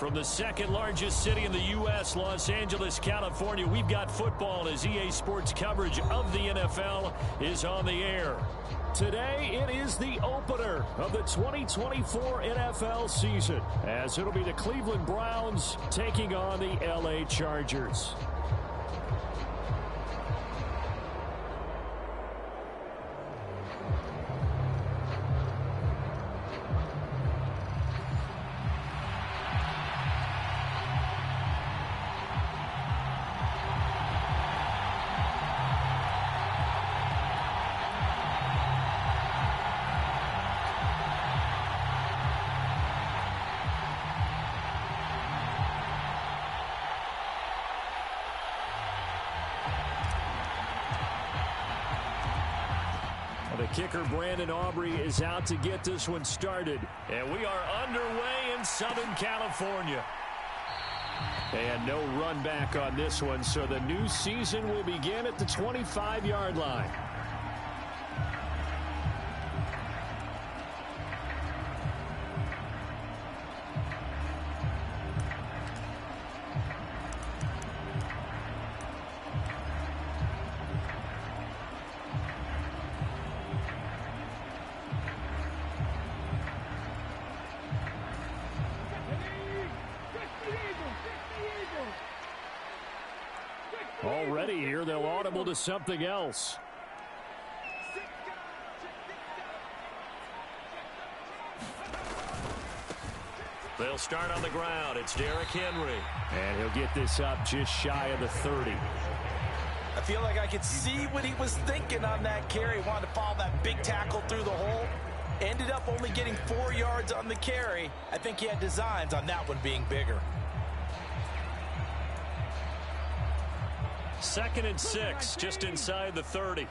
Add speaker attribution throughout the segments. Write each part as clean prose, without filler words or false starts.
Speaker 1: From the second largest city in the U.S., Los Angeles, California, we've got football as EA Sports coverage of the NFL is on the air. Today, it is the opener of the 2024 NFL season, as it'll be the Cleveland Browns taking on the L.A. Chargers. The kicker, Brandon Aubrey, is out to get this one started. And we are underway in Southern California. And no run back on this one, so the new season will begin at the 25-yard line. Already here, they'll audible to something else. They'll start on the ground. It's Derrick Henry. And he'll get this up just shy of the 30.
Speaker 2: I feel like I could see what he was thinking on that carry. Wanted to follow that big tackle through the hole. Ended up only getting 4 yards on the carry. I think he had designs on that one being bigger.
Speaker 1: 2nd and 6, just inside the 30.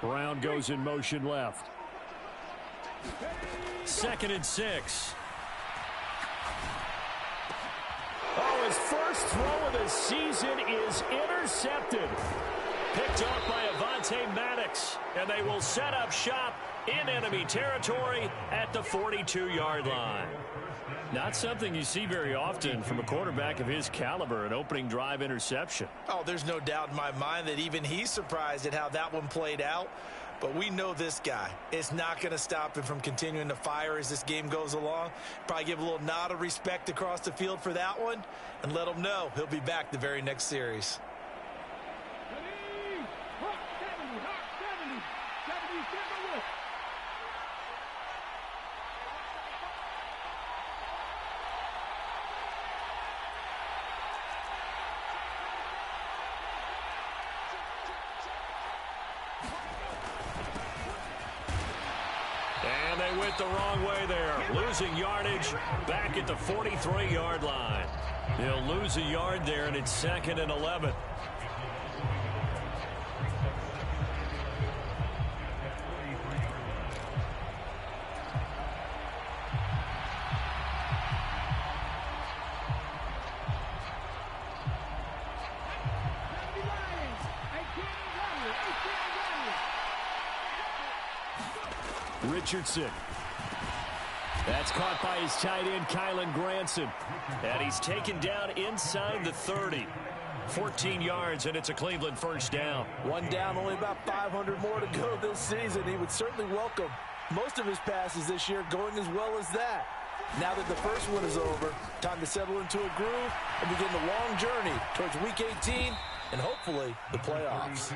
Speaker 1: Brown goes in motion left. 2nd and 6. Oh, his first throw of the season is intercepted. Picked off by Avonte Maddox, and they will set up shop in enemy territory at the 42-yard line. Not something you see very often from a quarterback of his caliber, an opening drive interception.
Speaker 2: Oh, there's no doubt in my mind that even he's surprised at how that one played out. But we know this guy is not going to stop him from continuing to fire as this game goes along. Probably give a little nod of respect across the field for that one and let him know he'll be back the very next series.
Speaker 1: And they went the wrong way there, losing yardage back at the 43-yard line. They'll lose a yard there, and it's 2nd and 11. Richardson. That's caught by his tight end, Kylen Granson. And he's taken down inside the 30. 14 yards, and it's a Cleveland first down.
Speaker 2: One down, only about 500 more to go this season. He would certainly welcome most of his passes this year going as well as that. Now that the first one is over, time to settle into a groove and begin the long journey towards Week 18 and hopefully the playoffs.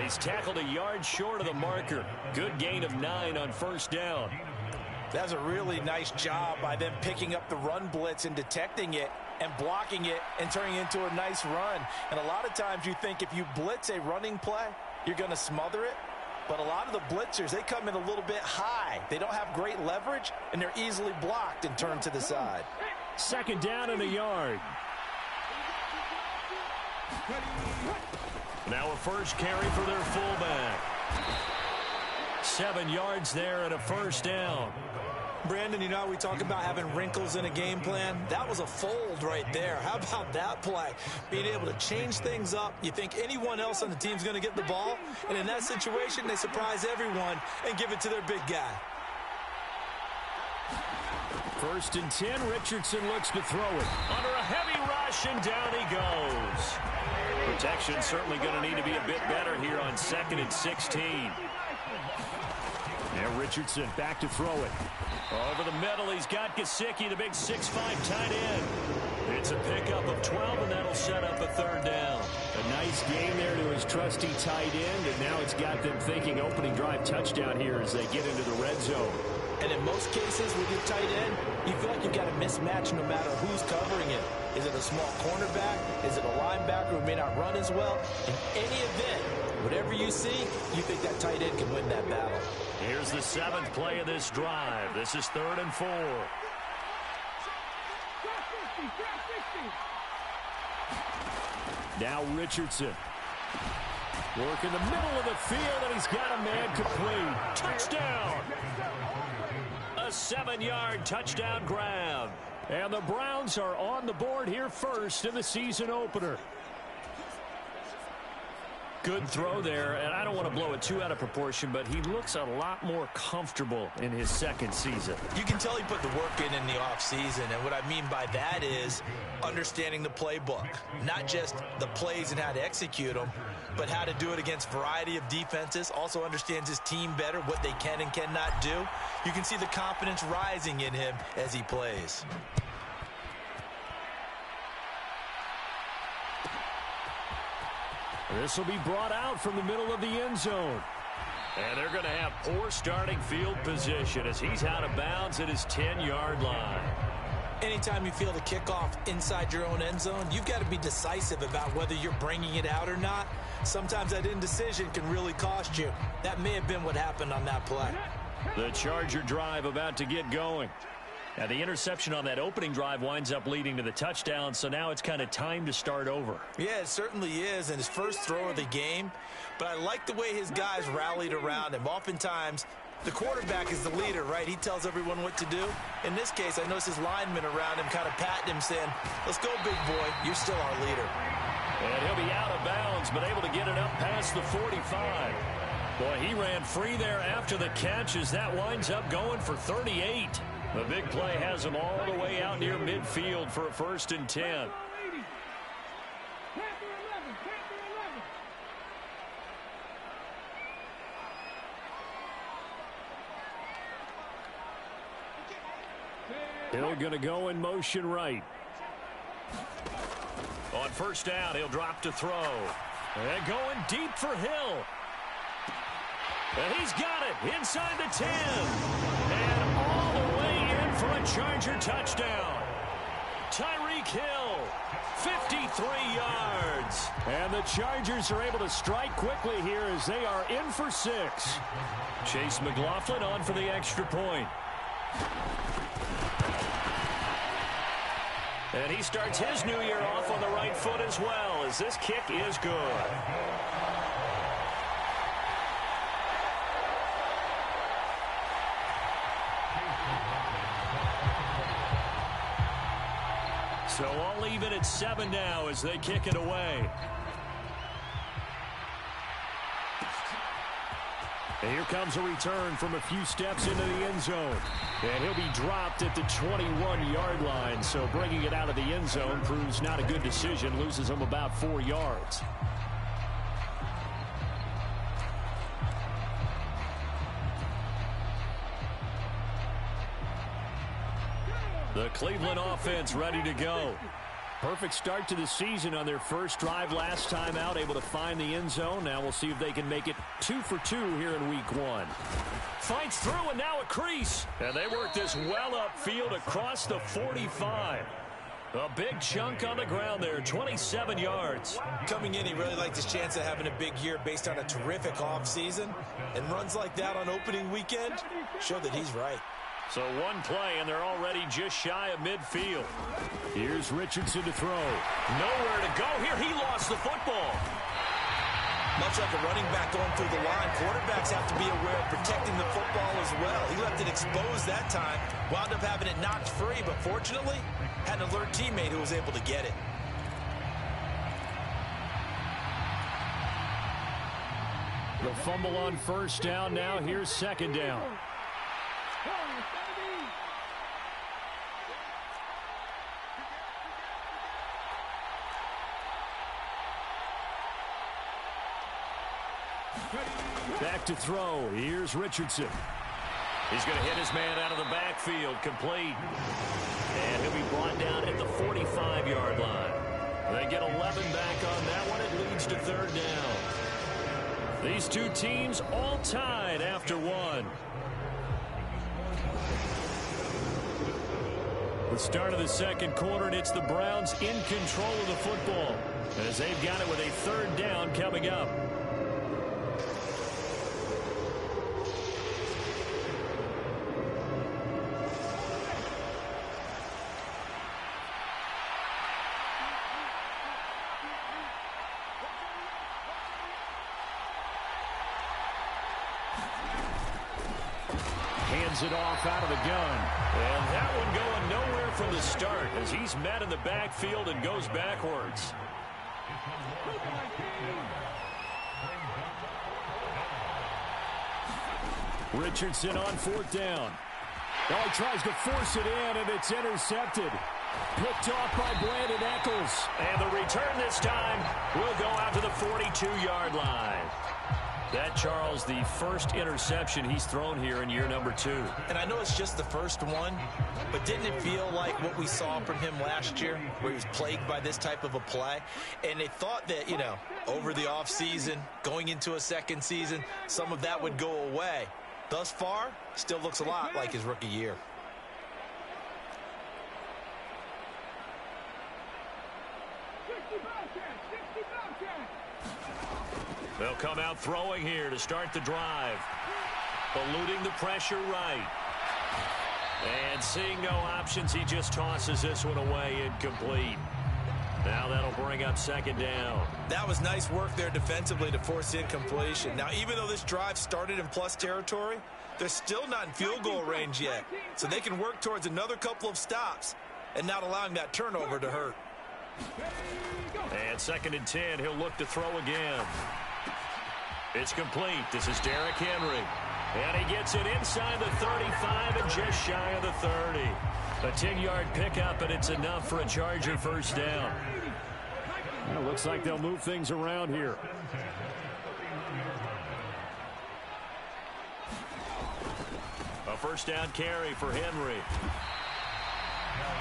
Speaker 1: He's tackled a yard short of the marker. Good gain of 9 on first down.
Speaker 2: That's a really nice job by them picking up the run blitz and detecting it and blocking it and turning it into a nice run. And a lot of times you think if you blitz a running play, you're going to smother it. But a lot of the blitzers, they come in a little bit high. They don't have great leverage, and they're easily blocked and turned to the side.
Speaker 1: 2nd down and a yard. Now a first carry for their fullback. 7 yards there and a first down.
Speaker 2: Brandon, you know how we talk about having wrinkles in a game plan? That was a fold right there. How about that play? Being able to change things up. You think anyone else on the team's going to get the ball, and in that situation, they surprise everyone and give it to their big guy.
Speaker 1: 1st and 10, Richardson looks to throw it. Under a heavy rush, and down he goes. Protection certainly going to need to be a bit better here on 2nd and 16. Now Richardson back to throw it. Over the middle, he's got Gesicki, the big 6'5" tight end. It's a pickup of 12, and that'll set up a 3rd down. A nice game there to his trusty tight end, and now it's got them thinking opening drive touchdown here as they get into the red zone.
Speaker 2: And in most cases with your tight end, you feel like you've got a mismatch no matter who's covering it. Is it a small cornerback? Is it a linebacker who may not run as well? In any event, whatever you see, you think that tight end can win that battle.
Speaker 1: Here's the 7th play of this drive. This is 3rd and 4. Now Richardson. Work in the middle of the field, and he's got a man complete. Touchdown! A 7-yard touchdown grab. And the Browns are on the board here first in the season opener. Good throw there, and I don't want to blow it too out of proportion, but he looks a lot more comfortable in his 2nd season.
Speaker 2: You can tell he put the work in the offseason, and what I mean by that is understanding the playbook. Not just the plays and how to execute them, but how to do it against a variety of defenses. Also understands his team better, what they can and cannot do. You can see the confidence rising in him as he plays.
Speaker 1: This will be brought out from the middle of the end zone. And they're going to have poor starting field position as he's out of bounds at his 10-yard line.
Speaker 2: Anytime you feel the kickoff inside your own end zone, you've got to be decisive about whether you're bringing it out or not. Sometimes that indecision can really cost you. That may have been what happened on that play.
Speaker 1: The Charger drive about to get going. Now, the interception on that opening drive winds up leading to the touchdown, so now it's kind of time to start over.
Speaker 2: Yeah, it certainly is, and his first throw of the game. But I like the way his guys rallied around him. Oftentimes, the quarterback is the leader, right? He tells everyone what to do. In this case, I noticed his linemen around him kind of patting him, saying, let's go, big boy. You're still our leader.
Speaker 1: And he'll be out of bounds, but able to get it up past the 45. Boy, he ran free there after the catch as that winds up going for 38. The big play has him all the way out near midfield for a 1st and 10. Hill going to go in motion right. On 1st down, he'll drop to throw. And going deep for Hill. And he's got it inside the 10. And all the way in for a Charger touchdown. Tyreek Hill, 53 yards. And the Chargers are able to strike quickly here as they are in for 6. Chase McLaughlin on for the extra point. And he starts his new year off on the right foot as well, as this kick is good. So all even at 7 now as they kick it away. And here comes a return from a few steps into the end zone. And he'll be dropped at the 21-yard line. So bringing it out of the end zone proves not a good decision. Loses him about 4 yards. The Cleveland offense ready to go. Perfect start to the season on their first drive last time out, able to find the end zone. Now we'll see if they can make it 2 for 2 here in week 1. Fights through, and now a crease. And they work this well upfield across the 45. A big chunk on the ground there, 27 yards.
Speaker 2: Coming in, he really liked his chance of having a big year based on a terrific offseason. And runs like that on opening weekend show that he's right.
Speaker 1: So one play, and they're already just shy of midfield. Here's Richardson to throw. Nowhere to go here. He lost the football.
Speaker 2: Much like a running back going through the line, quarterbacks have to be aware of protecting the football as well. He left it exposed that time, wound up having it knocked free, but fortunately, had an alert teammate who was able to get it.
Speaker 1: The fumble on first down. Now here's second down. Back to throw. Here's Richardson. He's going to hit his man out of the backfield. Complete. And he'll be brought down at the 45-yard line. They get 11 back on that one. It leads to third down. These two teams all tied after one. The start of the second quarter, and it's the Browns in control of the football as they've got it with a third down coming up. Hands it off out of the gun. And that one going nowhere from the start as he's met in the backfield and goes backwards. Richardson on fourth down. Now he tries to force it in, and it's intercepted. Picked off by Brandon Echols. And the return this time will go out to the 42-yard line. That, Charles, the first interception he's thrown here in year number 2.
Speaker 2: And I know it's just the first one, but didn't it feel like what we saw from him last year, where he was plagued by this type of a play? And they thought that, you know, over the offseason, going into a second season, some of that would go away. Thus far, still looks a lot like his rookie year.
Speaker 1: They'll come out throwing here to start the drive. Eluding the pressure right. And seeing no options, he just tosses this one away incomplete. Now that'll bring up second down.
Speaker 2: That was nice work there defensively to force incompletion. Now, even though this drive started in plus territory, they're still not in field goal range yet. So they can work towards another couple of stops and not allowing that turnover to hurt.
Speaker 1: And second and 10, he'll look to throw again. It's complete. This is Derrick Henry. And he gets it inside the 35 and just shy of the 30. A 10-yard pickup, and it's enough for a Charger first down. Well, looks like they'll move things around here. A first down carry for Henry.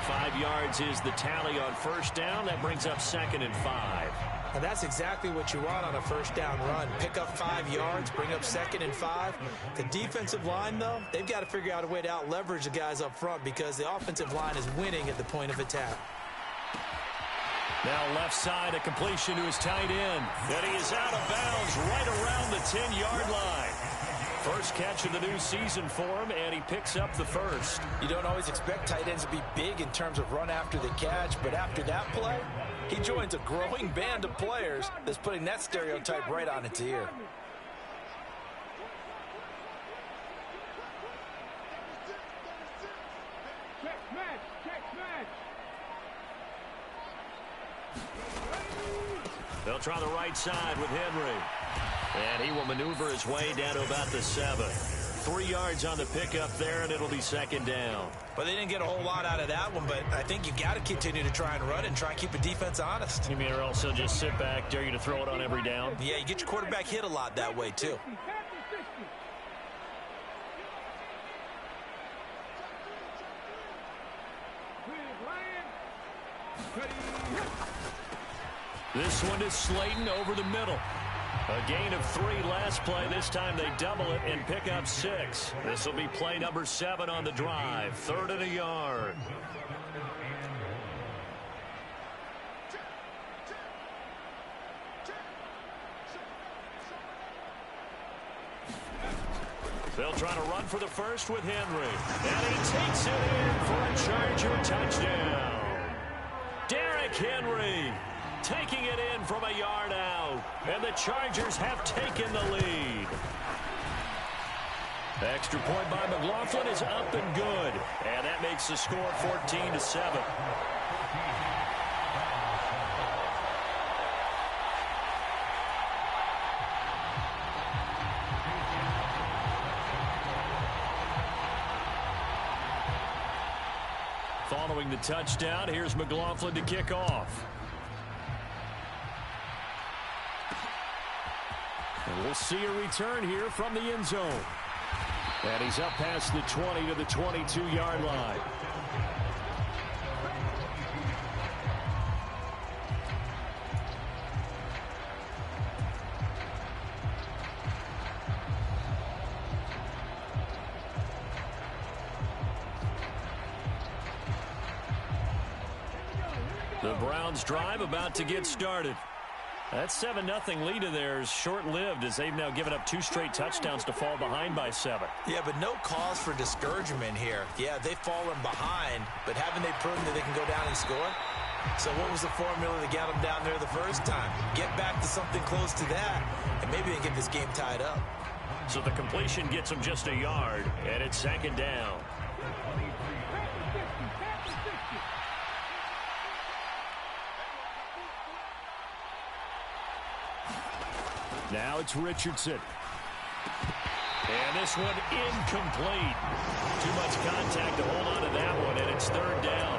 Speaker 1: 5 yards is the tally on first down. That brings up second and 5.
Speaker 2: And that's exactly what you want on a first down run. Pick up 5 yards, bring up second and 5. The defensive line, though, they've got to figure out a way to out-leverage the guys up front because the offensive line is winning at the point of attack.
Speaker 1: Now left side, a completion to his tight end. And he is out of bounds right around the 10-yard line. First catch of the new season for him, and he picks up the first.
Speaker 2: You don't always expect tight ends to be big in terms of run after the catch, but after that play, he joins a growing band of players that's putting that stereotype right on its ear.
Speaker 1: They'll try the right side with Henry. And he will maneuver his way down to about the 7. 3 yards on the pickup there, and it'll be second down.
Speaker 2: But they didn't get a whole lot out of that one, but I think you've got to continue to try and run and try and keep the defense honest.
Speaker 1: You mean or also just sit back, dare you to throw it on every down?
Speaker 2: Yeah, you get your quarterback hit a lot that way, too.
Speaker 1: This one is Slayton over the middle. A gain of 3 last play. This time they double it and pick up 6. This will be play number 7 on the drive. 3rd and a yard. They'll try to run for the first with Henry. And he takes it in for a Charger touchdown. Derrick Henry taking it in from a yard out. And the Chargers have taken the lead. The extra point by McLaughlin is up and good. And that makes the score 14-7. Following the touchdown, here's McLaughlin to kick off. And we'll see a return here from the end zone. And he's up past the 20 to the 22-yard line. The Browns drive about to get started. That 7-0 lead of theirs short-lived as they've now given up 2 straight touchdowns to fall behind by 7.
Speaker 2: Yeah, but no cause for discouragement here. Yeah, they've fallen behind, but haven't they proven that they can go down and score? So what was the formula that got them down there the first time? Get back to something close to that, and maybe they get this game tied up.
Speaker 1: So the completion gets them just a yard, and it's 2nd down. Now it's Richardson. And this one incomplete. Too much contact to hold on to that one, and it's 3rd down.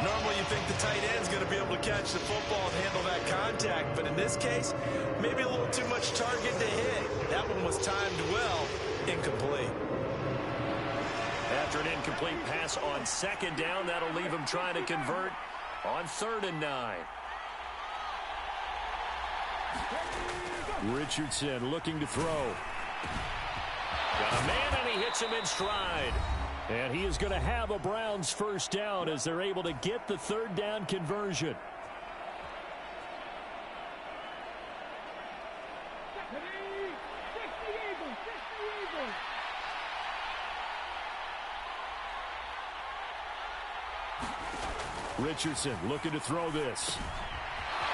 Speaker 2: Normally you think the tight end's going to be able to catch the football and handle that contact, but in this case, maybe a little too much target to hit. That one was timed well, incomplete.
Speaker 1: After an incomplete pass on 2nd down, that'll leave him trying to convert on 3rd and 9. Richardson looking to throw. Got a man, and he hits him in stride. And he is going to have a Browns first down as they're able to get the 3rd down conversion. Richardson looking to throw this.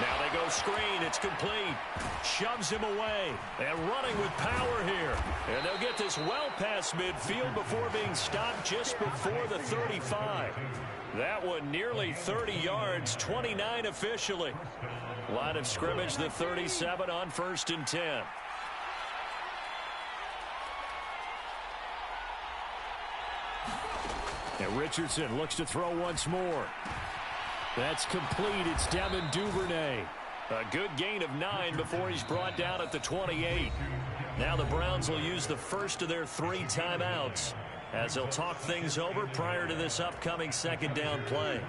Speaker 1: Now they go screen. It's complete. Shoves him away. And running with power here. And they'll get this well past midfield before being stopped just before the 35. That one nearly 30 yards, 29 officially. Line of scrimmage, the 37 on 1st and 10. And Richardson looks to throw once more. That's complete. It's Devin Duvernay. A good gain of 9 before he's brought down at the 28. Now the Browns will use the first of their 3 timeouts as they'll talk things over prior to this upcoming 2nd down play.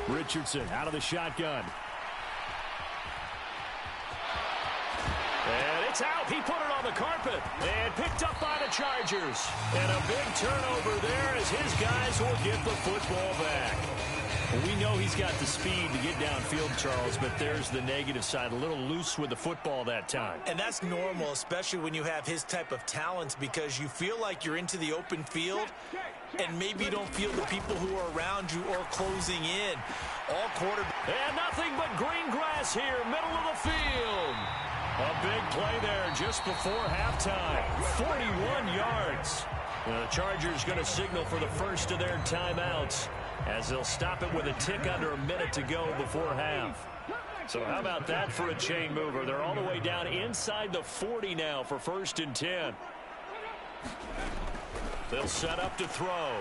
Speaker 1: Richardson out of the shotgun. And it's out. He put it on the carpet and picked up by the Chargers. And a big turnover there as his guys will get the football back. Well, we know he's got the speed to get downfield, Charles, but there's the negative side. A little loose with the football that time.
Speaker 2: And that's normal, especially when you have his type of talents, because you feel like you're into the open field and maybe you don't feel the people who are around you or closing in. All quarterbacks.
Speaker 1: And nothing but green grass here, middle of the field. A big play there just before halftime. 41 yards. The Chargers going to signal for the first of their timeouts as they'll stop it with a tick under a minute to go before half. So how about that for a chain mover? They're all the way down inside the 40 now for 1st and 10. They'll set up to throw.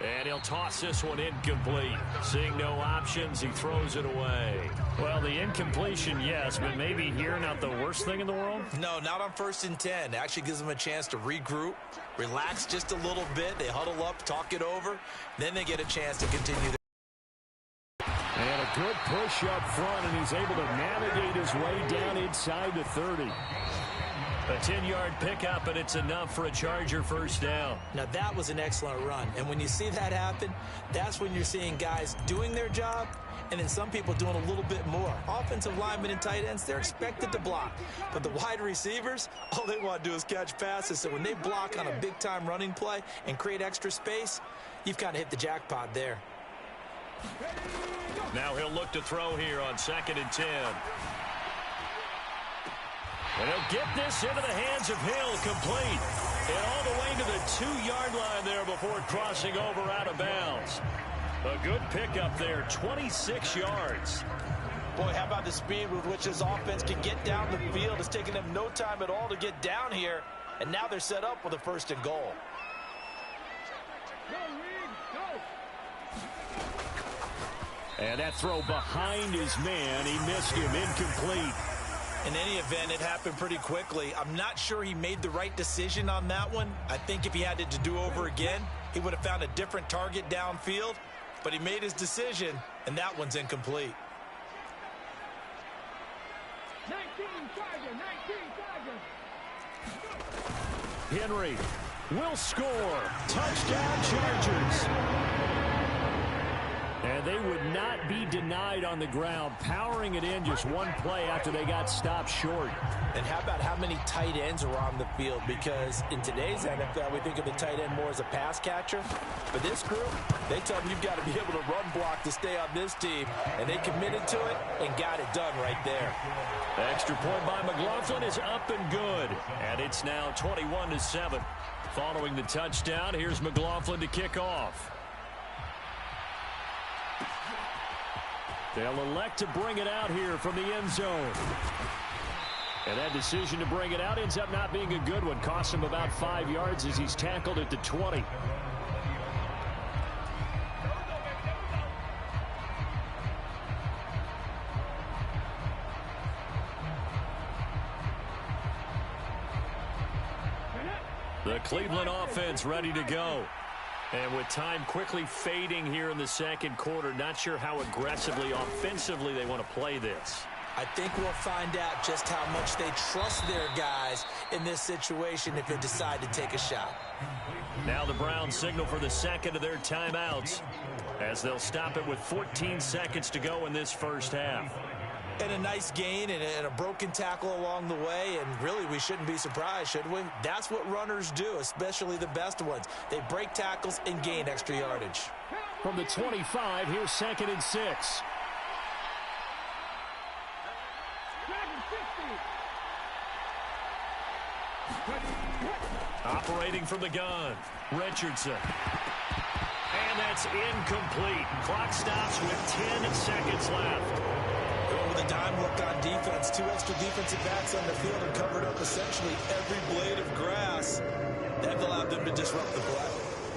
Speaker 1: And he'll toss this one incomplete. Seeing no options, he throws it away. Well, the incompletion, yes, but maybe here not the worst thing in the world?
Speaker 2: No, not on 1st and 10. It actually gives them a chance to regroup, relax just a little bit. They huddle up, talk it over. Then they get a chance to continue.
Speaker 1: And a good push up front, and he's able to navigate his way down inside the 30. A 10-yard pickup, and it's enough for a Charger first down.
Speaker 2: Now, that was an excellent run. And when you see that happen, that's when you're seeing guys doing their job and then some people doing a little bit more. Offensive linemen and tight ends, they're expected to block. But the wide receivers, all they want to do is catch passes. So when they block on a big-time running play and create extra space, you've kind of hit the jackpot there.
Speaker 1: Now he'll look to throw here on 2nd and 10. And he'll get this into the hands of Hill, complete. And all the way to the 2-yard line there before crossing over out of bounds. A good pickup there, 26 yards.
Speaker 2: Boy, how about the speed with which this offense can get down the field? It's taken them no time at all to get down here. And now they're set up with a 1st and goal.
Speaker 1: And that throw behind his man, he missed him, incomplete.
Speaker 2: In any event, it happened pretty quickly. I'm not sure he made the right decision on that one. I think if he had it to do over again, he would have found a different target downfield. But he made his decision, and that one's incomplete.
Speaker 3: 19 Chargers.
Speaker 1: Henry will score. Touchdown, Chargers. And they would not be denied on the ground, powering it in just one play after they got stopped short.
Speaker 2: And how about how many tight ends are on the field? Because in today's NFL, we think of the tight end more as a pass catcher. But this group, they tell them you've got to be able to run block to stay on this team. And they committed to it and got it done right there.
Speaker 1: The extra point by McLaughlin is up and good. And it's now 21-7. Following the touchdown, here's McLaughlin to kick off. They'll elect to bring it out here from the end zone. And that decision to bring it out ends up not being a good one. Costs him about 5 yards as he's tackled at the 20. The Cleveland offense ready to go. And with time quickly fading here in the 2nd quarter, not sure how aggressively, offensively they want to play this.
Speaker 2: I think we'll find out just how much they trust their guys in this situation if they decide to take a shot.
Speaker 1: Now the Browns signal for the 2nd of their timeouts as they'll stop it with 14 seconds to go in this 1st half.
Speaker 2: And a nice gain and a broken tackle along the way, and really we shouldn't be surprised, should we? That's what runners do, especially the best ones. They break tackles and gain extra yardage.
Speaker 1: From the 25, here's 2nd and 6. Operating from the gun, Richardson. And that's incomplete. Clock stops with 10 seconds left.
Speaker 2: With a dime look on defense, 2 extra defensive backs on the field and covered up essentially every blade of grass. That allowed them to disrupt the play.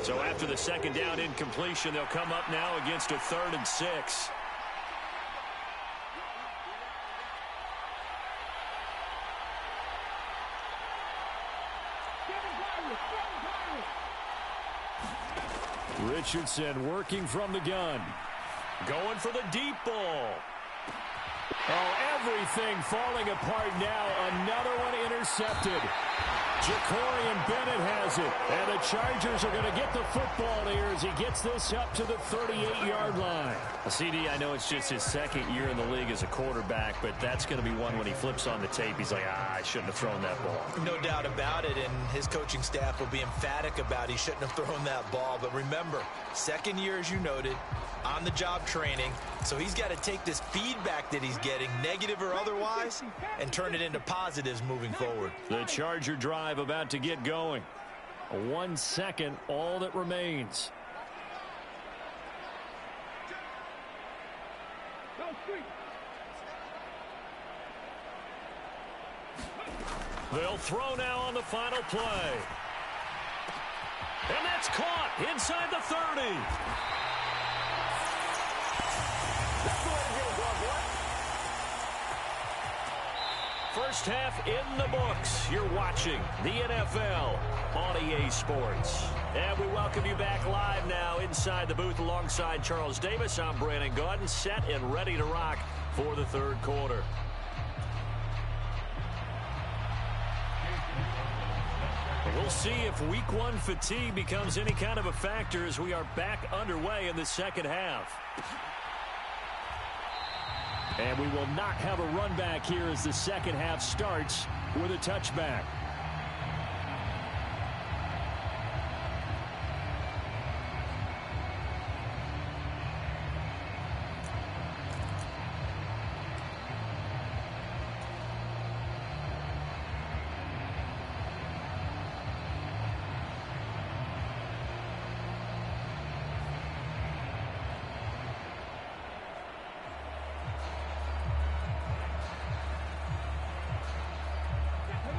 Speaker 1: So after the 2nd down incompletion, they'll come up now against a 3rd and 6. Richardson working from the gun. Going for the deep ball. Oh, everything falling apart now. Another one intercepted. Jacorian Bennett has it. And the Chargers are going to get the football here as he gets this up to the 38-yard line. CD, I know it's just his 2nd year in the league as a quarterback, but that's going to be one when he flips on the tape. He's like, I shouldn't have thrown that ball.
Speaker 2: No doubt about it, and his coaching staff will be emphatic about he shouldn't have thrown that ball. But remember, 2nd year, as you noted, on-the-job training. So he's got to take this feedback that he's getting, negative or otherwise, and turn it into positives moving forward.
Speaker 1: The Charger drive about to get going. 1 second, all that remains. They'll throw now on the final play. And that's caught inside the 30. First half in the books. You're watching the NFL on EA Sports. And we welcome you back live now inside the booth alongside Charles Davis. I'm Brandon Gaudin, set and ready to rock for the 3rd quarter. We'll see if week 1 fatigue becomes any kind of a factor as we are back underway in the 2nd half. And we will not have a run back here as the second half starts with a touchback.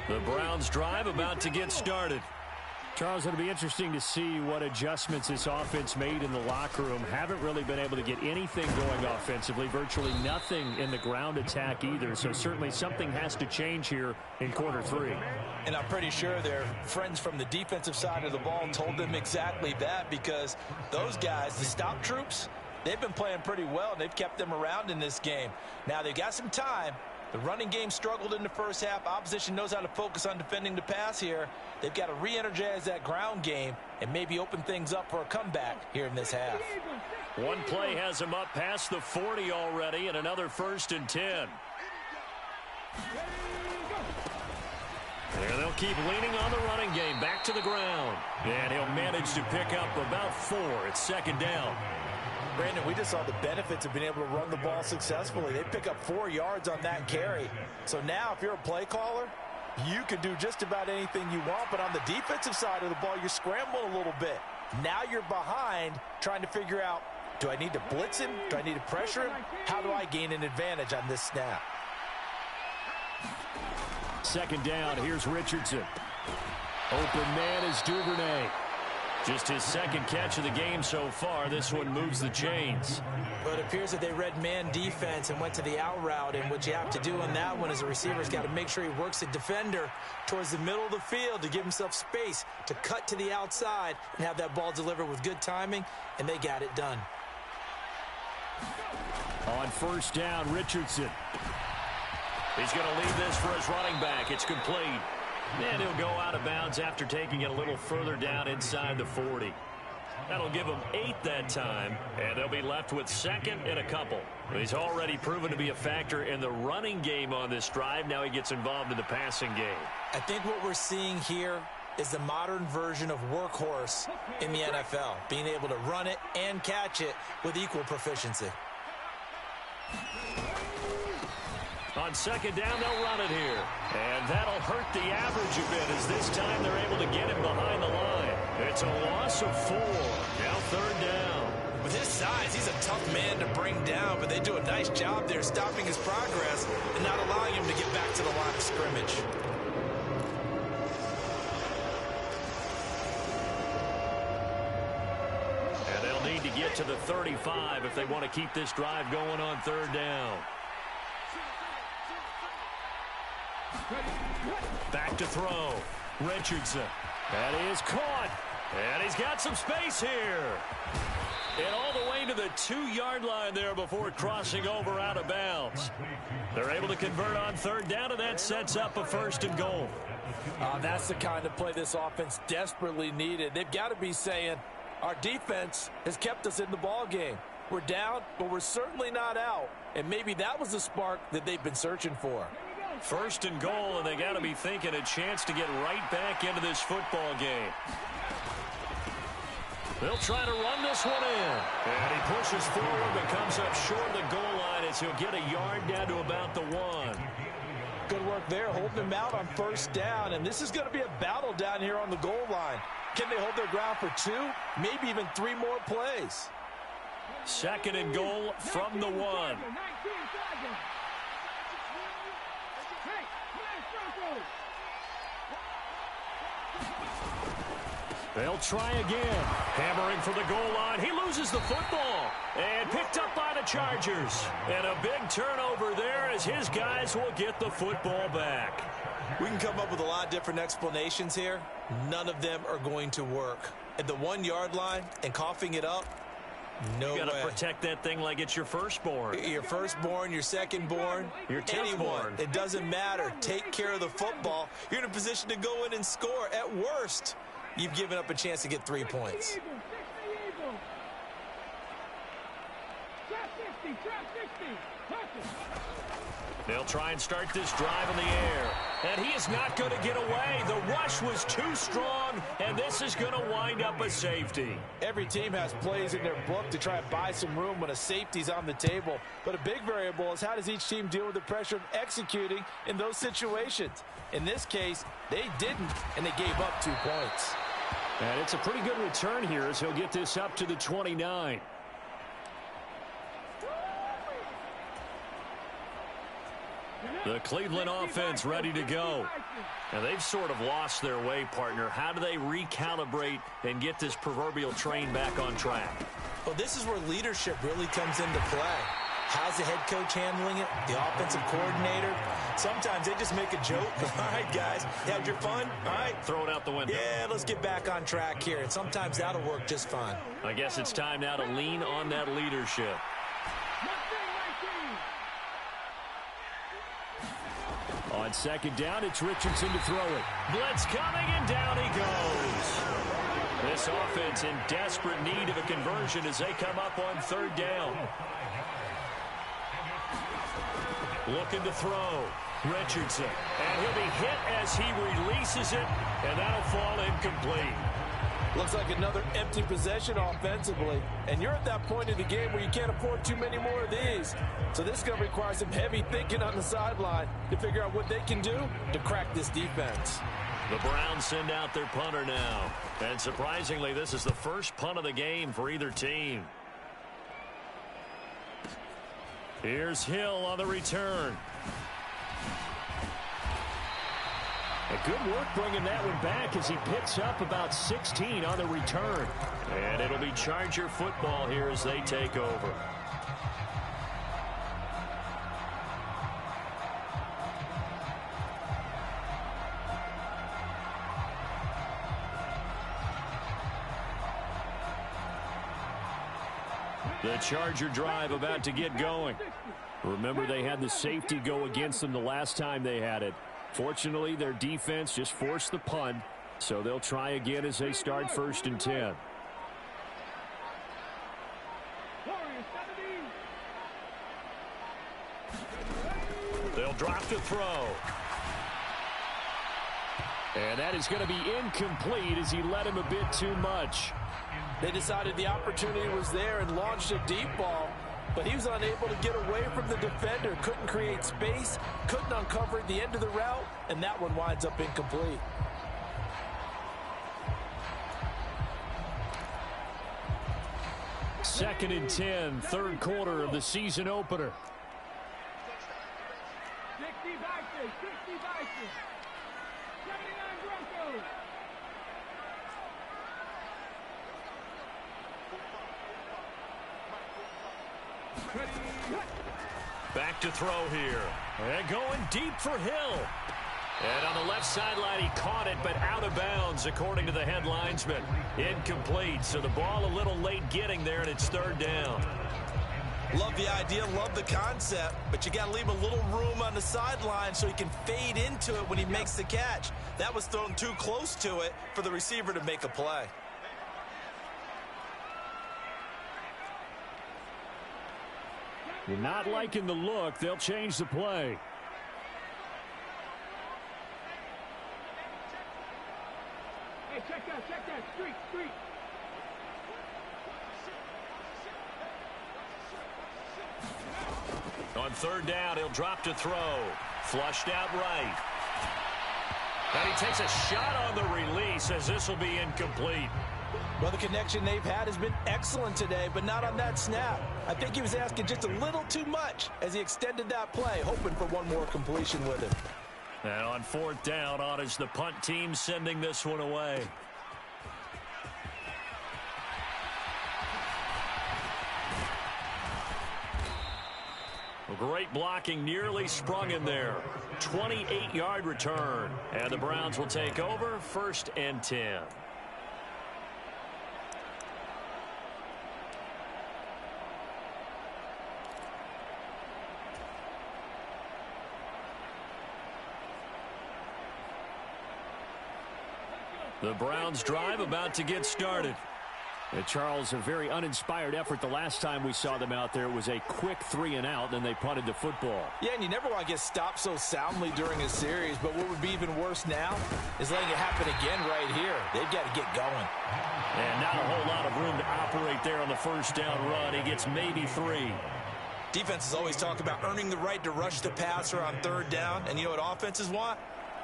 Speaker 1: The Browns drive about to get started. Charles, it'll be interesting to see what adjustments this offense made in the locker room. Haven't really been able to get anything going offensively. Virtually nothing in the ground attack either. So certainly something has to change here in quarter three.
Speaker 2: And I'm pretty sure their friends from the defensive side of the ball told them exactly that, because those guys, the stop troops, they've been playing pretty well. They've kept them around in this game. Now they've got some time. The running game struggled in the first half. Opposition knows how to focus on defending the pass here. They've got to re-energize that ground game and maybe open things up for a comeback here in this half.
Speaker 1: One play has him up past the 40 already, and another 1st and 10. And they'll keep leaning on the running game. Back to the ground. And he'll manage to pick up about 4. It's 2nd down.
Speaker 2: Brandon, we just saw the benefits of being able to run the ball successfully. They pick up 4 yards on that carry. So now if you're a play caller, you can do just about anything you want. But on the defensive side of the ball, you're scrambling a little bit. Now you're behind trying to figure out, do I need to blitz him? Do I need to pressure him? How do I gain an advantage on this snap?
Speaker 1: 2nd down. Here's Richardson. Open man is Duvernay. Just his 2nd catch of the game so far. This one moves the chains.
Speaker 2: Well, it appears that they read man defense and went to the out route. And what you have to do on that one as a receiver's got to make sure he works the defender towards the middle of the field to give himself space to cut to the outside and have that ball delivered with good timing. And they got it done.
Speaker 1: On 1st down, Richardson. He's going to leave this for his running back. It's complete. And he'll go out of bounds after taking it a little further down inside the 40. That'll give him 8 that time, and they'll be left with 2nd and a couple. He's already proven to be a factor in the running game on this drive. Now he gets involved in the passing game.
Speaker 2: I think what we're seeing here is the modern version of workhorse in the NFL, being able to run it and catch it with equal proficiency.
Speaker 1: On 2nd down, they'll run it here. And that'll hurt the average a bit as this time they're able to get him behind the line. It's a loss of 4. Now 3rd down.
Speaker 2: With his size, he's a tough man to bring down, but they do a nice job there stopping his progress and not allowing him to get back to the line of scrimmage.
Speaker 1: And they'll need to get to the 35 if they want to keep this drive going on 3rd down. Back to throw. Richardson. That is caught. And he's got some space here. And all the way to the 2-yard line there before crossing over out of bounds. They're able to convert on 3rd down, and that sets up a 1st and goal.
Speaker 2: That's the kind of play this offense desperately needed. They've got to be saying, our defense has kept us in the ball game. We're down, but we're certainly not out. And maybe that was the spark that they've been searching for.
Speaker 1: 1st and goal, and they got to be thinking a chance to get right back into this football game. They'll try to run this one in. And he pushes forward but comes up short of the goal line as he'll get a yard down to about the 1.
Speaker 2: Good work there, holding him out on 1st down. And this is going to be a battle down here on the goal line. Can they hold their ground for 2, maybe even 3 more plays?
Speaker 1: 2nd and goal from the 1. They'll try again. Hammering for the goal line. He loses the football. And picked up by the Chargers. And a big turnover there as his guys will get the football back.
Speaker 2: We can come up with a lot of different explanations here. None of them are going to work. At the 1-yard line and coughing it up, no way.
Speaker 1: You got to protect that thing like it's your firstborn.
Speaker 2: Your firstborn, your secondborn,
Speaker 1: your
Speaker 2: anyone. It doesn't matter. Take care of the football. You're in a position to go in and score. At worst, you've given up a chance to get 3 points.
Speaker 3: Trap 60, trap 60. Touch it.
Speaker 1: They'll try and start this drive in the air. And he is not going to get away. The rush was too strong, and this is going to wind up a safety.
Speaker 2: Every team has plays in their book to try and buy some room when a safety's on the table. But a big variable is how does each team deal with the pressure of executing in those situations. In this case, they didn't, and they gave up 2 points.
Speaker 1: And it's a pretty good return here as he'll get this up to the 29. The Cleveland offense ready to go. And they've sort of lost their way, partner. How do they recalibrate and get this proverbial train back on track?
Speaker 2: Well, this is where leadership really comes into play. How's the head coach handling it? The offensive coordinator? Sometimes they just make a joke. All right, guys, you had your fun? All right.
Speaker 1: Throw it out the window.
Speaker 2: Yeah, let's get back on track here. And sometimes that'll work just fine.
Speaker 1: I guess it's time now to lean on that leadership. On second down, it's Richardson to throw it. Blitz coming, and down he goes. This offense in desperate need of a conversion as they come up on third down. Looking to throw. Richardson. And he'll be hit as he releases it, and that'll fall incomplete.
Speaker 2: Looks like another empty possession offensively. And you're at that point in the game where you can't afford too many more of these. So this is going to require some heavy thinking on the sideline to figure out what they can do to crack this defense.
Speaker 1: The Browns send out their punter now. And surprisingly, this is the first punt of the game for either team. Here's Hill on the return. Good work bringing that one back as he picks up about 16 on the return. And it'll be Charger football here as they take over. The Charger drive about to get going. Remember, they had the safety go against them the last time they had it. Fortunately, their defense just forced the punt, so they'll try again as they start 1st and 10. They'll drop to throw. And that is going to be incomplete as he led him a bit too much.
Speaker 2: They decided the opportunity was there and launched a deep ball. But he was unable to get away from the defender, couldn't create space, couldn't uncover the end of the route, and that one winds up incomplete.
Speaker 1: Second and 10, third quarter of the season opener.
Speaker 3: 60 Vikings, 60 Vikings. 79 Broncos.
Speaker 1: Back to throw here. And going deep for Hill. And on the left sideline, he caught it, but out of bounds, according to the head linesman. Incomplete, so the ball a little late getting there, and it's third down.
Speaker 2: Love the idea, love the concept, but you got to leave a little room on the sideline so he can fade into it when he makes the catch. That was thrown too close to it for the receiver to make a play.
Speaker 1: You're not liking the look. They'll change the play.
Speaker 3: Hey, check that. Street.
Speaker 1: On third down, he'll drop to throw. Flushed out right. And he takes a shot on the release as this will be incomplete.
Speaker 2: Well, the connection they've had has been excellent today, but not on that snap. I think he was asking just a little too much as he extended that play, hoping for one more completion with it.
Speaker 1: And on fourth down, on is the punt team sending this one away. Great blocking, nearly sprung in there. 28-yard return. And the Browns will take over, 1st and 10. The Browns drive about to get started. Charles, a very uninspired effort the last time we saw them out there. It was a quick 3-and-out, then they punted the football.
Speaker 2: Yeah, and you never want to get stopped so soundly during a series, but what would be even worse now is letting it happen again right here. They've got to get going.
Speaker 1: And not a whole lot of room to operate there on the first down run. He gets maybe 3.
Speaker 2: Defenses always talk about earning the right to rush the passer on third down, and you know what offenses want?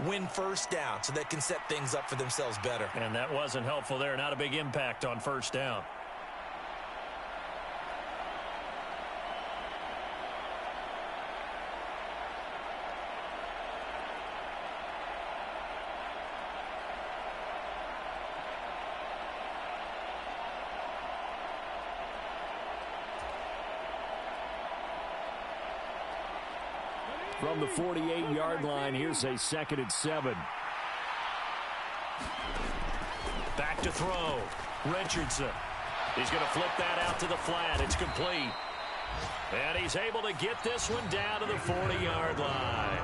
Speaker 2: Win first down so they can set things up for themselves better.
Speaker 1: And that wasn't helpful there. Not a big impact on first down. From the 48-yard line, here's a 2nd and 7. Back to throw. Richardson. He's going to flip that out to the flat. It's complete. And he's able to get this one down to the 40-yard line.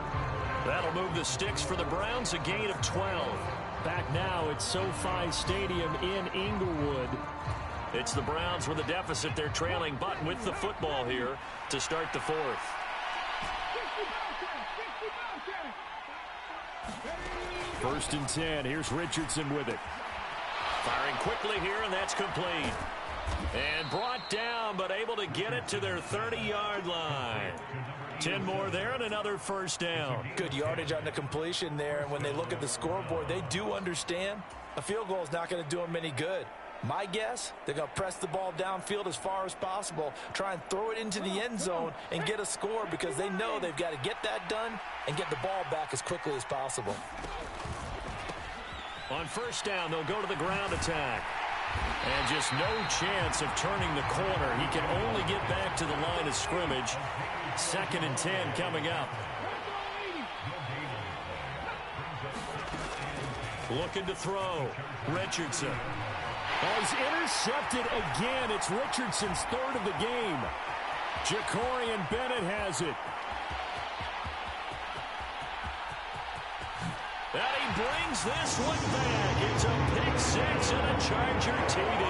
Speaker 1: That'll move the sticks for the Browns, a gain of 12. Back now at SoFi Stadium in Inglewood. It's the Browns with a deficit. They're trailing, but with the football here to start the 4th. First and 10. Here's Richardson with it. Firing quickly here, and that's complete. And brought down, but able to get it to their 30-yard line. 10 more there and another first down.
Speaker 2: Good yardage on the completion there, and when they look at the scoreboard, they do understand a field goal is not going to do them any good. My guess, they're going to press the ball downfield as far as possible, try and throw it into the end zone and get a score because they know they've got to get that done and get the ball back as quickly as possible.
Speaker 1: On first down, they'll go to the ground attack. And just no chance of turning the corner. He can only get back to the line of scrimmage. 2nd and 10 coming up. Looking to throw. Richardson. Oh, he's intercepted again. It's Richardson's 3rd of the game. Jacorian Bennett has it. And he brings this one back. It's a pick 6 and a Charger TD.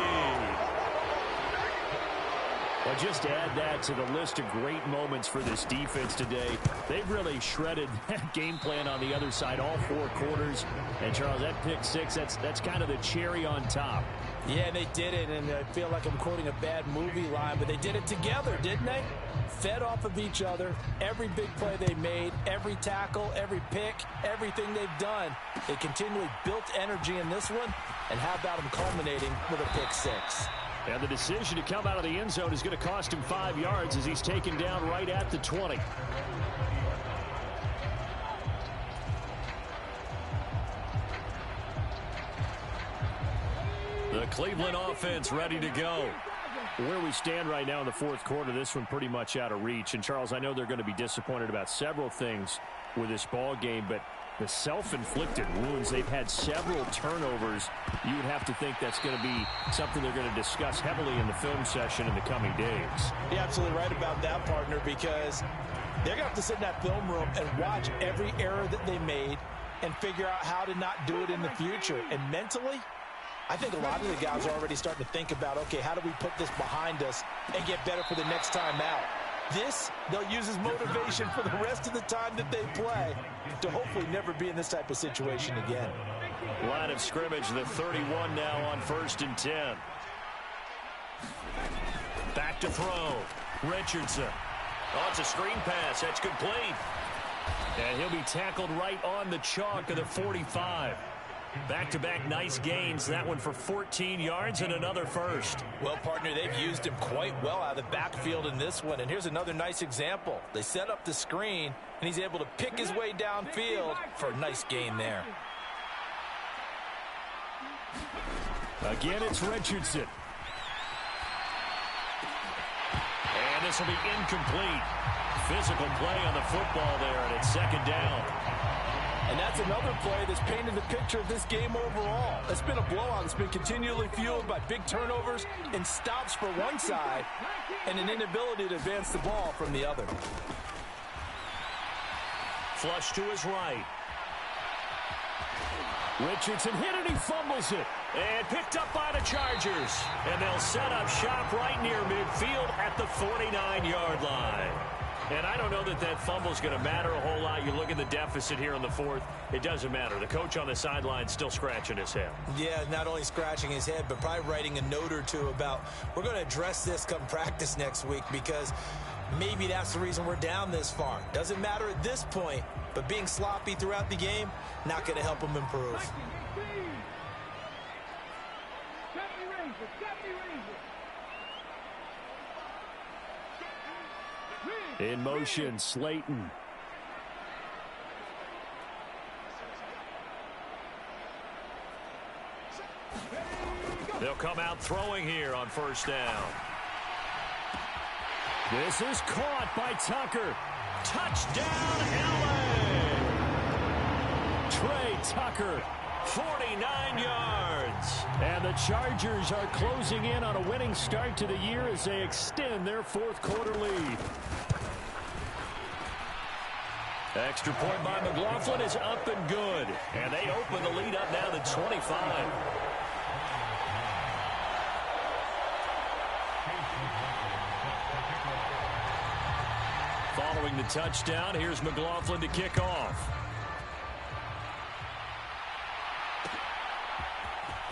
Speaker 1: Well, just to add that to the list of great moments for this defense today, they've really shredded that game plan on the other side all 4 quarters. And, Charles, that pick 6, that's kind of the cherry on top.
Speaker 2: Yeah, they did it, and I feel like I'm quoting a bad movie line, but they did it together, didn't they? Fed off of each other, every big play they made, every tackle, every pick, everything they've done. They continually built energy in this one, and how about them culminating with a pick 6?
Speaker 1: And the decision to come out of the end zone is going to cost him 5 yards as he's taken down right at the 20. The Cleveland offense ready to go. Where we stand right now in the 4th quarter, this one pretty much out of reach. And, Charles, I know they're going to be disappointed about several things with this ball game, but the self-inflicted wounds, they've had several turnovers. You would have to think that's going to be something they're going to discuss heavily in the film session in the coming days.
Speaker 2: You're absolutely right about that, partner, because they're going to have to sit in that film room and watch every error that they made and figure out how to not do it in the future. And mentally, I think a lot of the guys are already starting to think about, okay, how do we put this behind us and get better for the next time out? This, they'll use as motivation for the rest of the time that they play to hopefully never be in this type of situation again.
Speaker 1: Line of scrimmage, the 31 now on 1st and 10. Back to throw. Richardson. Oh, it's a screen pass. That's complete. And he'll be tackled right on the chalk of the 45. Back-to-back nice gains. That one for 14 yards and another first.
Speaker 2: Well, partner, they've used him quite well out of the backfield in this one. And here's another nice example. They set up the screen, and he's able to pick his way downfield for a nice gain there.
Speaker 1: Again, it's Richardson. And this will be incomplete. Physical play on the football there, and it's 2nd down.
Speaker 2: And that's another play that's painted the picture of this game overall. It's been a blowout. It's been continually fueled by big turnovers and stops for one side and an inability to advance the ball from the other.
Speaker 1: Flush to his right. Richardson hit it. He fumbles it. And picked up by the Chargers. And they'll set up shop right near midfield at the 49-yard line. And I don't know that that fumble is going to matter a whole lot. You look at the deficit here in the fourth. It doesn't matter. The coach on the sideline still scratching his head.
Speaker 2: Yeah, not only scratching his head, but probably writing a note or two about we're going to address this come practice next week because maybe that's the reason we're down this far. Doesn't matter at this point, but being sloppy throughout the game, not going to help him improve.
Speaker 3: 70
Speaker 1: In motion, Slayton. They'll come out throwing here on first down. This is caught by Tucker. Touchdown, LA! Trey Tucker, 49 yards. And the Chargers are closing in on a winning start to the year as they extend their fourth quarter lead. Extra point by McLaughlin is up and good. And they open the lead up now to 25. Following the touchdown, here's McLaughlin to kick off.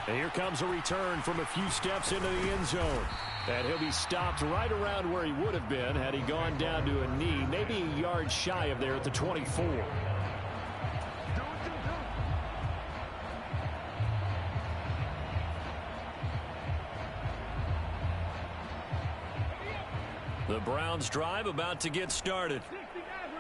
Speaker 1: And here comes a return from a few steps into the end zone. And he'll be stopped right around where he would have been had he gone down to a knee, maybe a yard shy of there at the 24. The Browns drive about to get started.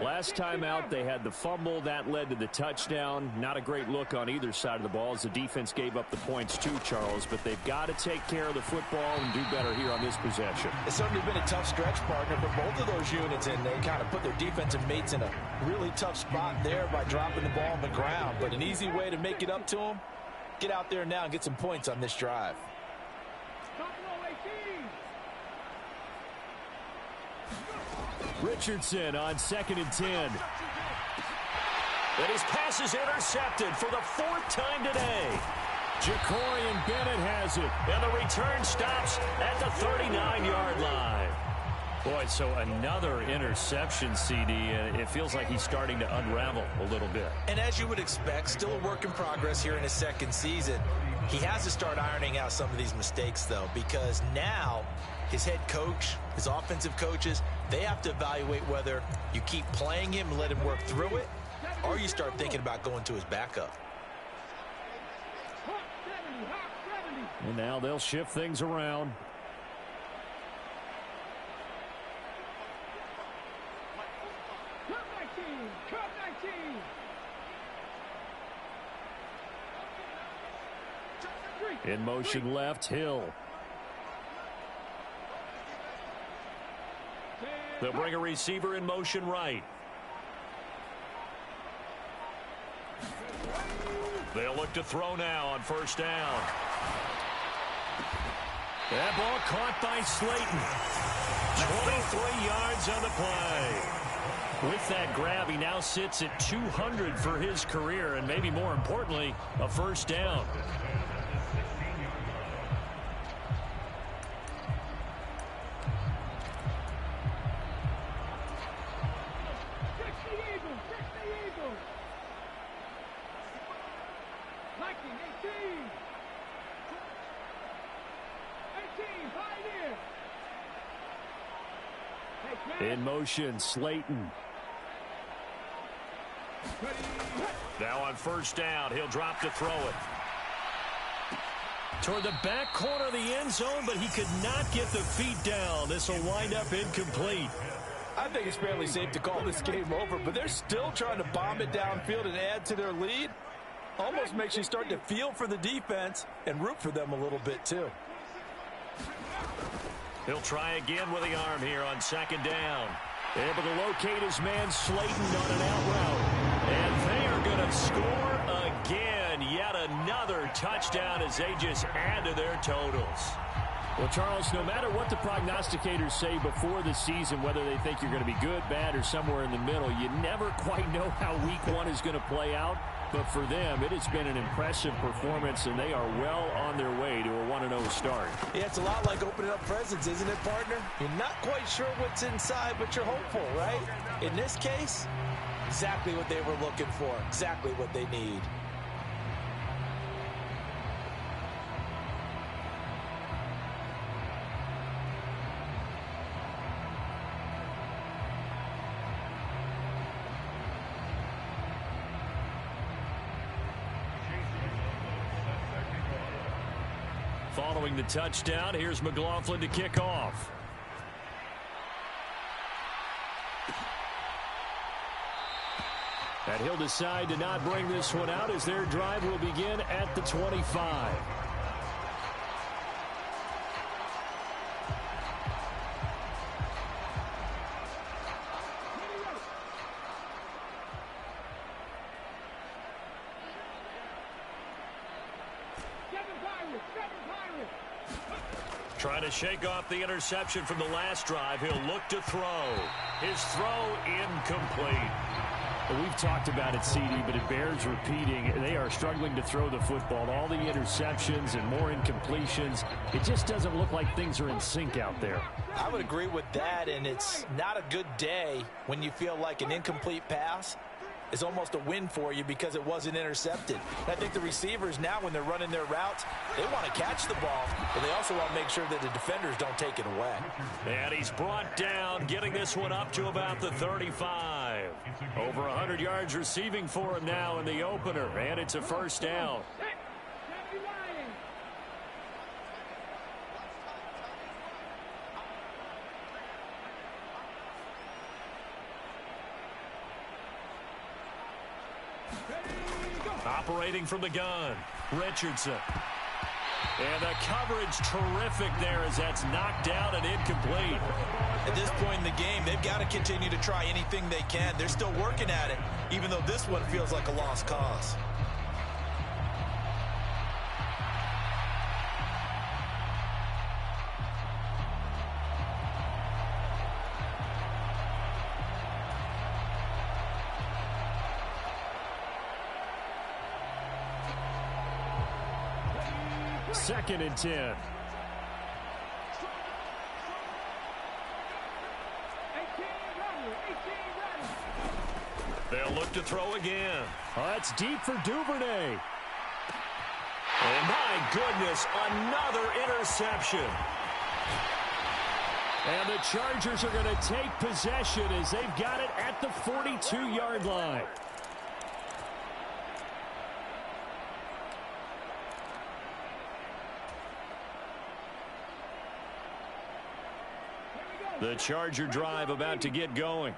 Speaker 1: Last time out, they had the fumble. That led to the touchdown. Not a great look on either side of the ball as the defense gave up the points too, Charles. But they've got to take care of the football and do better here on this possession.
Speaker 2: It's certainly been a tough stretch, partner, for both of those units, and they kind of put their defensive mates in a really tough spot there by dropping the ball on the ground. But an easy way to make it up to them, get out there now and get some points on this drive.
Speaker 1: Richardson on 2nd and 10. And his pass is intercepted for the fourth time today. Jacorian Bennett has it, and the return stops at the 39-yard line. Boy, so another interception, CD, and it feels like he's starting to unravel a little bit.
Speaker 2: And as you would expect, still a work in progress here in his second season. He has to start ironing out some of these mistakes, though, because now his head coach, his offensive coaches, they have to evaluate whether you keep playing him and let him work through it, or you start thinking about going to his backup.
Speaker 1: And now they'll shift things around. In motion left, Hill. They'll bring a receiver in motion right. They'll look to throw now on first down. That ball caught by Slayton. 23 yards on the play. With that grab, he now sits at 200 for his career, and maybe more importantly, a first down. In motion, Slayton. Now on first down, he'll drop to throw it. Toward the back corner of the end zone, but he could not get the feet down. This will wind up incomplete.
Speaker 2: I think it's fairly safe to call this game over, but they're still trying to bomb it downfield and add to their lead. Almost makes you start to feel for the defense and root for them a little bit, too.
Speaker 1: He'll try again with the arm here on second down. Able to locate his man Slayton on an out route. And they are going to score again. Yet another touchdown as they just add to their totals. Well, Charles, no matter what the prognosticators say before the season, whether they think you're going to be good, bad, or somewhere in the middle, you never quite know how week one is going to play out. But for them, it has been an impressive performance, and they are well on their way to a 1-0 start.
Speaker 2: Yeah, it's a lot like opening up presents, isn't it, partner? You're not quite sure what's inside, but you're hopeful, right? In this case, exactly what they were looking for, exactly what they need.
Speaker 1: Following the touchdown, here's McLaughlin to kick off. And he'll decide to not bring this one out as their drive will begin at the 25. Trying to shake off the interception from the last drive. He'll look to throw. His throw incomplete. We've talked about it, CD, but it bears repeating. They are struggling to throw the football. All the interceptions and more incompletions. It just doesn't look like things are in sync out there.
Speaker 2: I would agree with that, and it's not a good day when you feel like an incomplete pass is almost a win for you because it wasn't intercepted. And I think the receivers now, when they're running their routes, they want to catch the ball, but they also want to make sure that the defenders don't take it away.
Speaker 1: And he's brought down, getting this one up to about the 35. Over 100 yards receiving for him now in the opener, and it's a first down. Operating from the gun, Richardson. And the coverage terrific there as that's knocked down and incomplete.
Speaker 2: At this point in the game, they've got to continue to try anything they can. They're still working at it, even though this one feels like a lost cause.
Speaker 1: Second and 10. They'll look to throw again. Oh, that's deep for Duvernay. And my goodness, another interception. And the Chargers are going to take possession as they've got it at the 42-yard line. The Charger drive about to get going.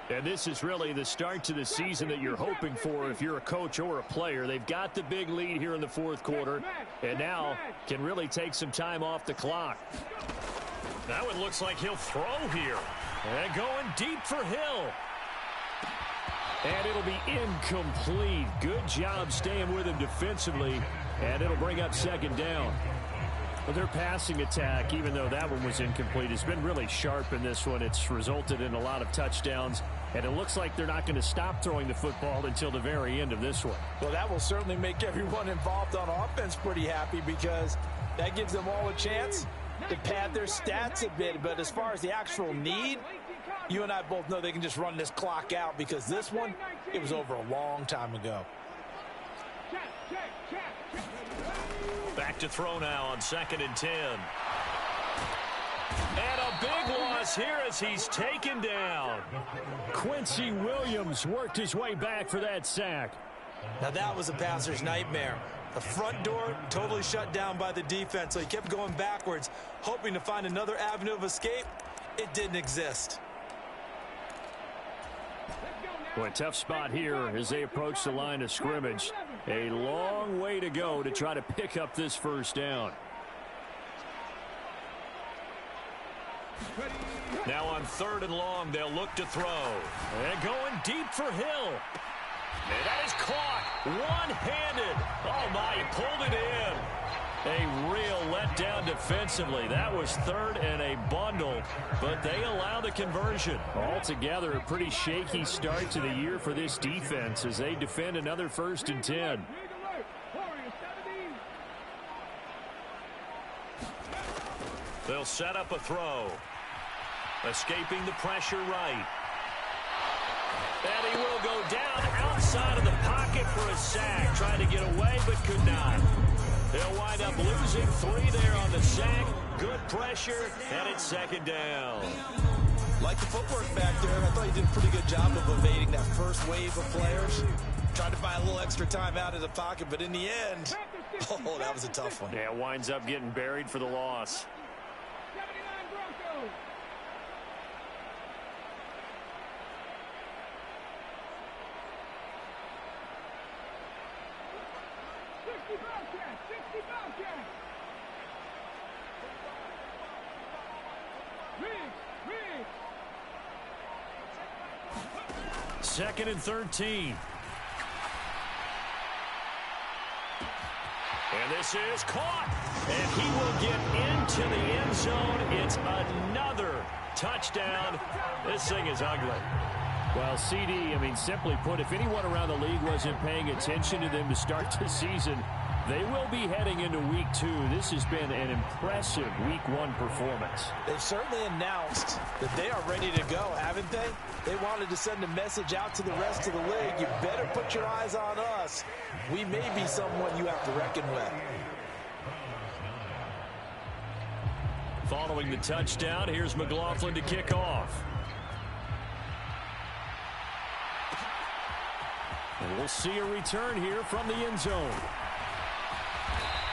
Speaker 1: And this is really the start to the season that you're hoping for if you're a coach or a player. They've got the big lead here in the fourth quarter, and now can really take some time off the clock. That one looks like he'll throw here. And going deep for Hill. And it'll be incomplete. Good job staying with him defensively, and it'll bring up second down. Well, their passing attack, even though that one was incomplete, has been really sharp in this one. It's resulted in a lot of touchdowns, and it looks like they're not going to stop throwing the football until the very end of this one.
Speaker 2: Well, that will certainly make everyone involved on offense pretty happy because that gives them all a chance to pad their stats a bit. But as far as the actual need, you and I both know they can just run this clock out because this one, it was over a long time ago.
Speaker 1: Back to throw now on second and 10. And a big loss here as he's taken down. Quincy Williams worked his way back for that sack.
Speaker 2: Now that was a passer's nightmare. The front door totally shut down by the defense, so he kept going backwards, hoping to find another avenue of escape. It didn't exist.
Speaker 1: Boy, tough spot here as they approach the line of scrimmage. A long way to go to try to pick up this first down. Now on third and long, they'll look to throw. And going deep for Hill. And that is caught one-handed. Oh, my, he pulled it in. A real letdown defensively. That was third and a bundle, but they allow the conversion. Altogether, a pretty shaky start to the year for this defense as they defend another 1st and 10. They'll set up a throw. Escaping the pressure right. And he will go down outside of the pocket for a sack. Tried to get away, but could not. They'll wind up losing 3 there on the sack. Good pressure, and it's 2nd down.
Speaker 2: Like the footwork back there, I thought he did a pretty good job of evading that first wave of players. Tried to buy a little extra time out of the pocket, but in the end, oh, that was a tough one.
Speaker 1: Yeah, winds up getting buried for the loss.
Speaker 3: 79 Broncos.
Speaker 1: Second and 13. And this is caught. And he will get into the end zone. It's another touchdown. This thing is ugly. Well, CD, simply put, if anyone around the league wasn't paying attention to them to start the season, they will be heading into Week 2. This has been an impressive Week 1 performance.
Speaker 2: They've certainly announced that they are ready to go, haven't they? They wanted to send a message out to the rest of the league. You better put your eyes on us. We may be someone you have to reckon with.
Speaker 1: Following the touchdown, here's McLaughlin to kick off. And we'll see a return here from the end zone.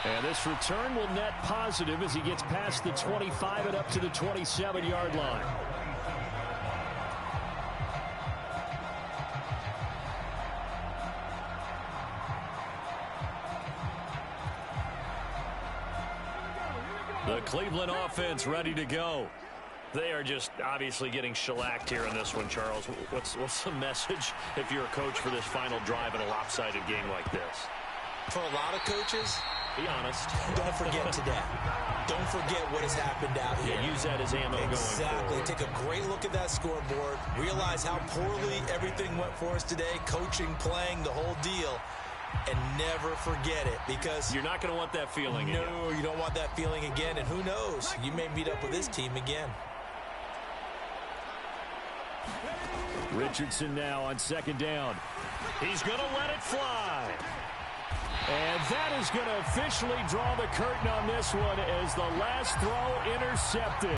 Speaker 1: And this return will net positive as he gets past the 25 and up to the 27-yard line. The Cleveland offense ready to go. They are just obviously getting shellacked here in this one, Charles. What's the message if you're a coach for this final drive in a lopsided game like this?
Speaker 2: For a lot of coaches,
Speaker 1: be honest.
Speaker 2: Don't forget today. Don't forget what has happened out here.
Speaker 1: Yeah, use that as ammo going forward.
Speaker 2: Take a great look at that scoreboard. Realize how poorly everything went for us today. Coaching, playing, the whole deal. And never forget it, because
Speaker 1: you're not going to want that feeling again.
Speaker 2: No, you don't want that feeling again. And who knows? You may meet up with this team again.
Speaker 1: Richardson now on 2nd down. He's going to let it fly. And that is going to officially draw the curtain on this one as the last throw intercepted.